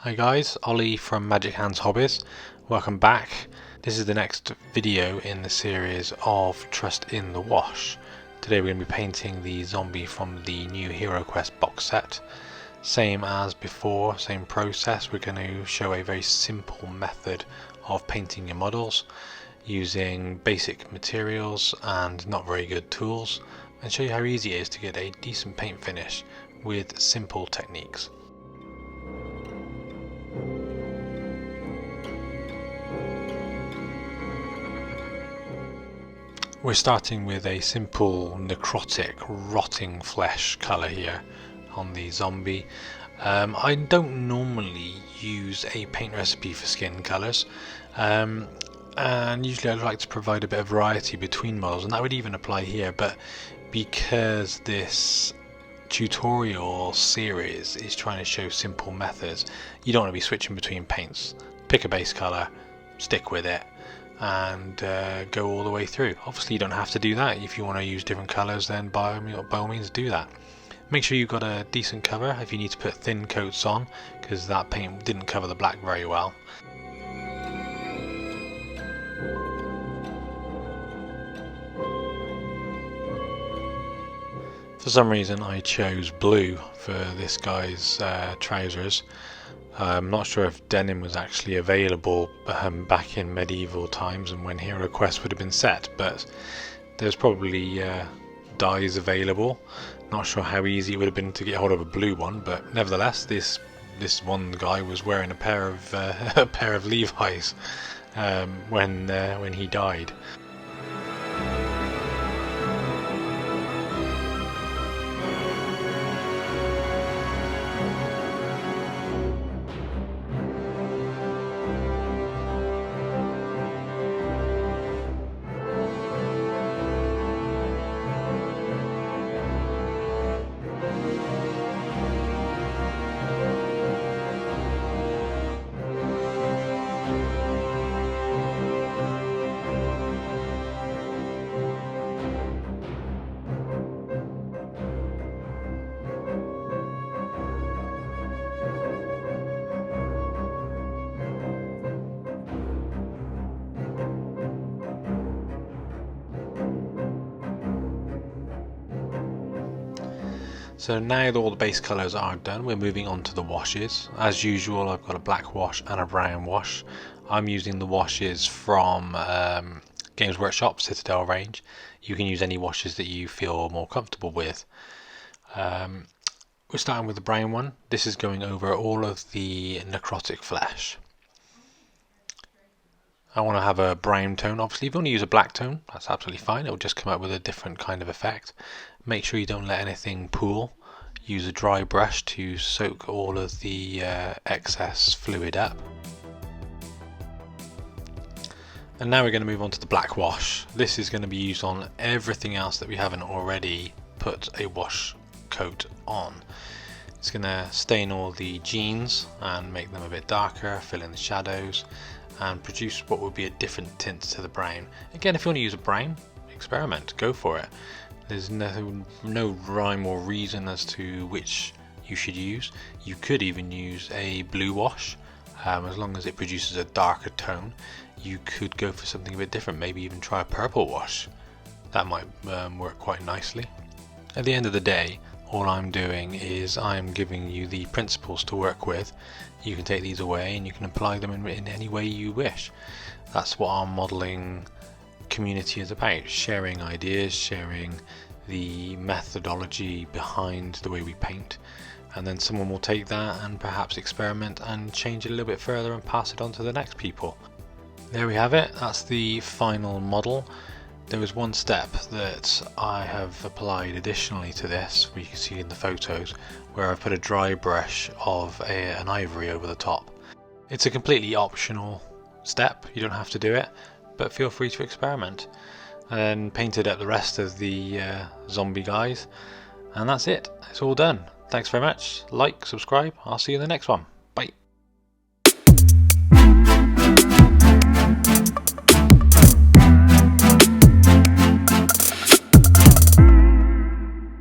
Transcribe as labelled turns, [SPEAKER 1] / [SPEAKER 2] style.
[SPEAKER 1] Hi guys, Ollie from MagicHands Hobbies. Welcome back. This is the next video in the series of Trust in the Wash. Today we're going to be painting the zombie from the new HeroQuest box set. Same as before, same process. We're going to show a very simple method of painting your models using basic materials and not very good tools, and show you how easy it is to get a decent paint finish with simple techniques. We're starting with a simple necrotic rotting flesh colour here on the zombie. I don't normally use a paint recipe for skin colours, and usually I like to provide a bit of variety between models, and that would even apply here, but because this tutorial series is trying to show simple methods, you don't want to be switching between paints. Pick a base colour, stick with it, and go all the way through. Obviously you don't have to do that. If you want to use different colours, then by all means do that. Make sure you've got a decent cover if you need to put thin coats on, because that paint didn't cover the black very well. For some reason I chose blue for this guy's trousers. I'm not sure if denim was actually available back in medieval times and when HeroQuest would have been set, but there's probably dyes available. Not sure how easy it would have been to get hold of a blue one, but nevertheless, this one guy was wearing a pair of Levi's when he died. So now that all the base colours are done, we're moving on to the washes. As usual, I've got a black wash and a brown wash. I'm using the washes from Games Workshop Citadel range. You can use any washes that you feel more comfortable with. We're starting with the brown one. This is going over all of the necrotic flesh. I want to have a brown tone. Obviously, if you want to use a black tone, that's absolutely fine. It will just come up with a different kind of effect. Make sure you don't let anything pool. Use a dry brush to soak all of the excess fluid up. And now we're going to move on to the black wash. This is going to be used on everything else that we haven't already put a wash coat on. It's going to stain all the jeans and make them a bit darker, fill in the shadows, and produce what would be a different tint to the brown. Again, if you want to use a brown, experiment, go for it. There's no rhyme or reason as to which you should use. You could even use a blue wash, as long as it produces a darker tone. You could go for something a bit different, maybe even try a purple wash. That might work quite nicely. At the end of the day, all I'm doing is I'm giving you the principles to work with. You can take these away and you can apply them in any way you wish. That's what our modelling community is about, sharing ideas, sharing the methodology behind the way we paint, and then someone will take that and perhaps experiment and change it a little bit further and pass it on to the next people. There we have it. That's the final model. There was one step that I have applied additionally to this, where you can see in the photos, where I've put a dry brush of an ivory over the top. It's a completely optional step, you don't have to do it, but feel free to experiment. And then painted up the rest of the zombie guys, and that's it. It's all done. Thanks very much. Like, subscribe. I'll see you in the next one.